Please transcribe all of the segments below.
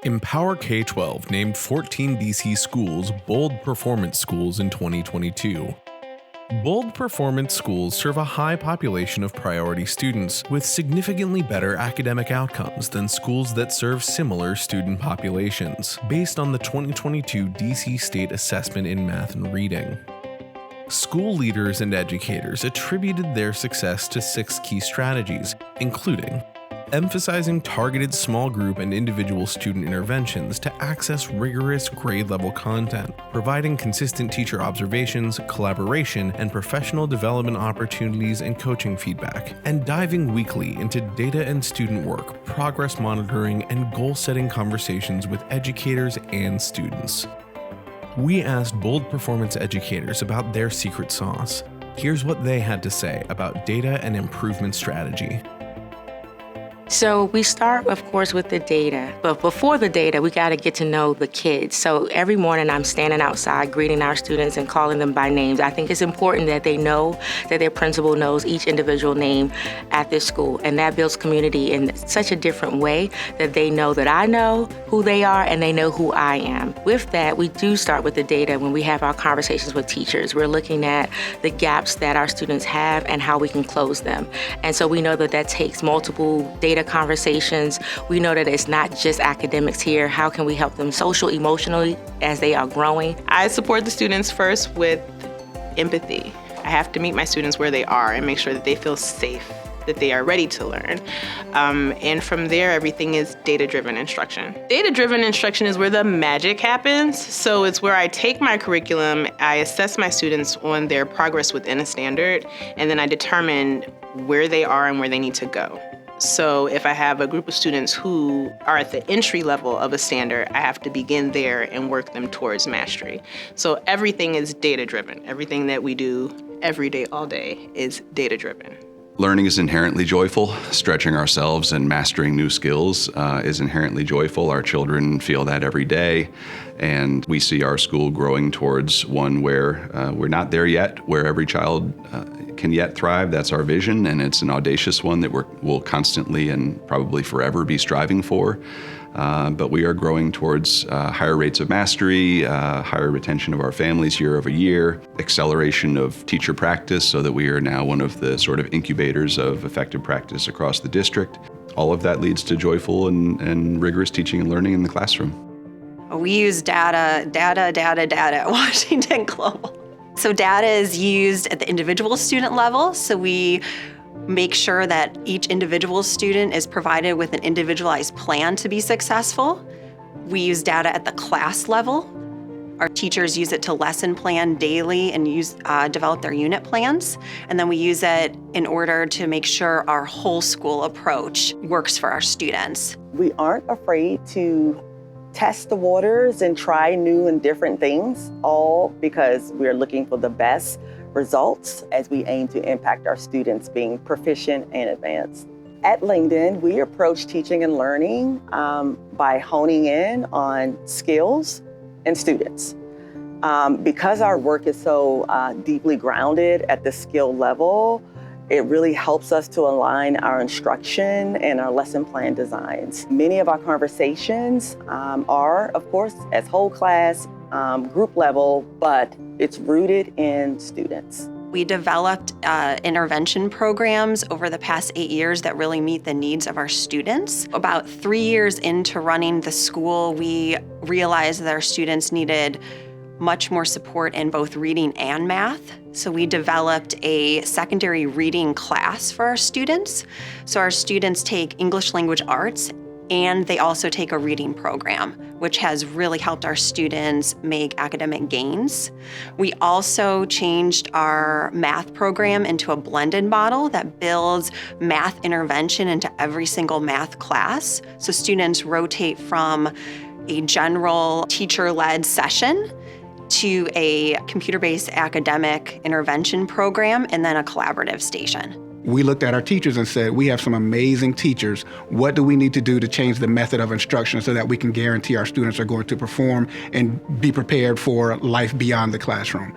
Empower K-12 named 14 DC schools Bold Performance Schools in 2022. Bold Performance Schools serve a high population of priority students with significantly better academic outcomes than schools that serve similar student populations, based on the 2022 DC State Assessment in Math and Reading. School leaders and educators attributed their success to 6 key strategies, including emphasizing targeted small group and individual student interventions to access rigorous grade-level content, providing consistent teacher observations, collaboration, and professional development opportunities and coaching feedback, and diving weekly into data and student work, progress monitoring, and goal-setting conversations with educators and students. We asked Bold Performance educators about their secret sauce. Here's what they had to say about data and improvement strategy. So we start, of course, with the data. But before the data, we got to get to know the kids. So every morning I'm standing outside greeting our students and calling them by names. I think it's important that they know that their principal knows each individual name at this school. And that builds community in such a different way that they know that I know who they are and they know who I am. With that, we do start with the data when we have our conversations with teachers. We're looking at the gaps that our students have and how we can close them. And so we know that that takes multiple data conversations. We know that it's not just academics here. How can we help them social, emotionally as they are growing? I support the students first with empathy. I have to meet my students where they are and make sure that they feel safe, that they are ready to learn. And from there, everything is data-driven instruction. Data-driven instruction is where the magic happens. So it's where I take my curriculum, I assess my students on their progress within a standard, and then I determine where they are and where they need to go. So if I have a group of students who are at the entry level of a standard, I have to begin there and work them towards mastery. So everything is data-driven. Everything that we do every day, all day, is data-driven. Learning is inherently joyful. Stretching ourselves and mastering new skills is inherently joyful. Our children feel that every day. And we see our school growing towards one where we're not there yet, where every child can yet thrive. That's our vision, and it's an audacious one that we'll constantly and probably forever be striving for. But we are growing towards higher rates of mastery, higher retention of our families year over year, acceleration of teacher practice so that we are now one of the sort of incubators of effective practice across the district. All of that leads to joyful and rigorous teaching and learning in the classroom. We use data at Washington Global. So data is used at the individual student level, so we make sure that each individual student is provided with an individualized plan to be successful. We use data at the class level. Our teachers use it to lesson plan daily and develop their unit plans. And then we use it in order to make sure our whole school approach works for our students. We aren't afraid to test the waters and try new and different things, all because we're looking for the best results as we aim to impact our students being proficient and advanced. At Langdon, we approach teaching and learning by honing in on skills and students. Because our work is so deeply grounded at the skill level, it really helps us to align our instruction and our lesson plan designs. Many of our conversations are, of course, as whole class, group level, but it's rooted in students. We developed intervention programs over the past 8 years that really meet the needs of our students. About 3 years into running the school, we realized that our students needed much more support in both reading and math. So we developed a secondary reading class for our students. So our students take English language arts and they also take a reading program, which has really helped our students make academic gains. We also changed our math program into a blended model that builds math intervention into every single math class. So students rotate from a general teacher-led session to a computer-based academic intervention program and then a collaborative station. we looked at our teachers and said, we have some amazing teachers. What do we need to do to change the method of instruction so that we can guarantee our students are going to perform and be prepared for life beyond the classroom?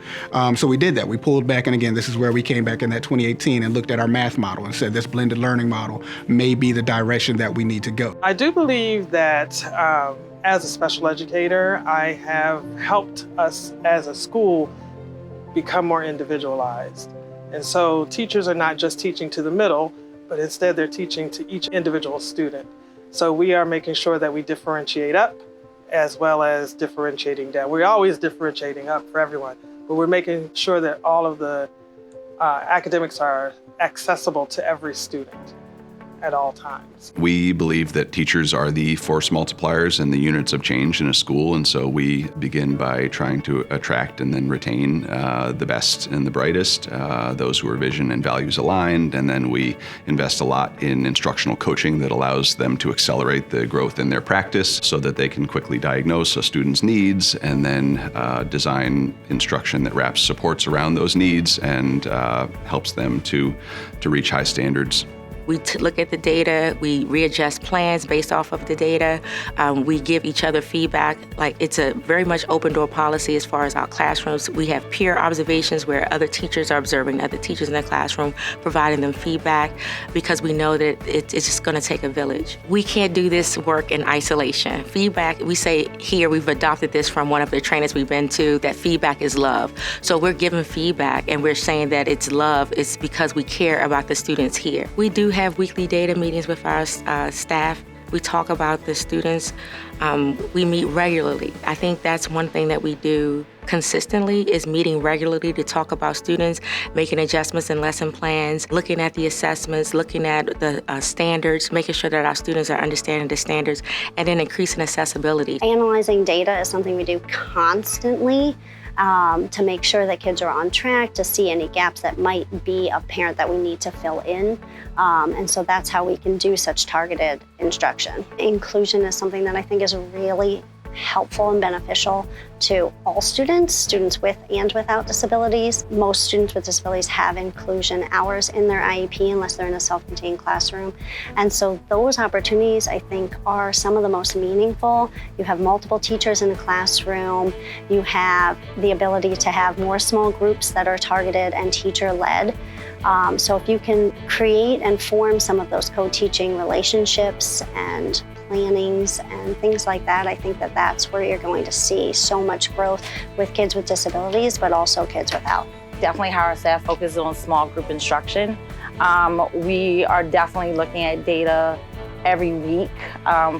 So we did that. We pulled back, and again, this is where we came back in that 2018 and looked at our math model and said this blended learning model may be the direction that we need to go. I do believe that as a special educator, I have helped us as a school become more individualized. And so teachers are not just teaching to the middle, but instead they're teaching to each individual student. So we are making sure that we differentiate up as well as differentiating down. We're always differentiating up for everyone, but we're making sure that all of the academics are accessible to every student at all times. We believe that teachers are the force multipliers and the units of change in a school, and so we begin by trying to attract and then retain the best and the brightest, those who are vision and values aligned, and then we invest a lot in instructional coaching that allows them to accelerate the growth in their practice so that they can quickly diagnose a student's needs and then design instruction that wraps supports around those needs and helps them to reach high standards. We look at the data, we readjust plans based off of the data. We give each other feedback. Like, it's a very much open door policy as far as our classrooms. We have peer observations where other teachers are observing other teachers in the classroom, providing them feedback, because we know that it's just gonna take a village. We can't do this work in isolation. Feedback, we say here, we've adopted this from one of the trainers we've been to, that feedback is love. So we're giving feedback and we're saying that it's love, it's because we care about the students here. We do have weekly data meetings with our staff. We talk about the students. We meet regularly. I think that's one thing that we do consistently, is meeting regularly to talk about students, making adjustments in lesson plans, looking at the assessments, looking at the standards, making sure that our students are understanding the standards, and then increasing accessibility. Analyzing data is something we do constantly. To make sure that kids are on track, to see any gaps that might be apparent that we need to fill in. And so that's how we can do such targeted instruction. Inclusion is something that I think is really helpful and beneficial to all students, students with and without disabilities. Most students with disabilities have inclusion hours in their IEP unless they're in a self-contained classroom. And so those opportunities, I think, are some of the most meaningful. You have multiple teachers in a classroom. You have the ability to have more small groups that are targeted and teacher-led. So if you can create and form some of those co-teaching relationships and plannings and things like that, I think that that's where you're going to see so much growth with kids with disabilities, but also kids without. Definitely how our staff focuses on small group instruction. We are definitely looking at data every week.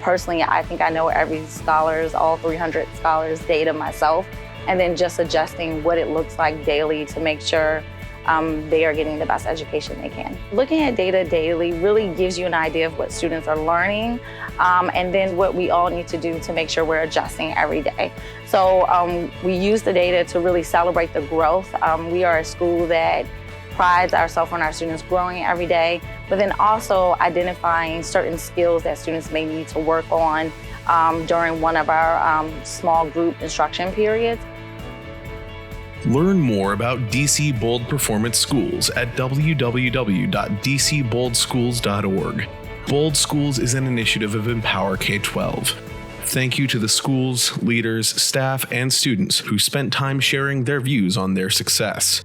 Personally, I think I know every scholar's, all 300 scholars' data myself, and then just adjusting what it looks like daily to make sure they are getting the best education they can. Looking at data daily really gives you an idea of what students are learning, and then what we all need to do to make sure we're adjusting every day. So we use the data to really celebrate the growth. We are a school that prides ourselves on our students growing every day, but then also identifying certain skills that students may need to work on during one of our small group instruction periods. Learn more about DC Bold Performance Schools at www.dcboldschools.org. Bold Schools is an initiative of Empower K-12. Thank you to the schools, leaders, staff, and students who spent time sharing their views on their success.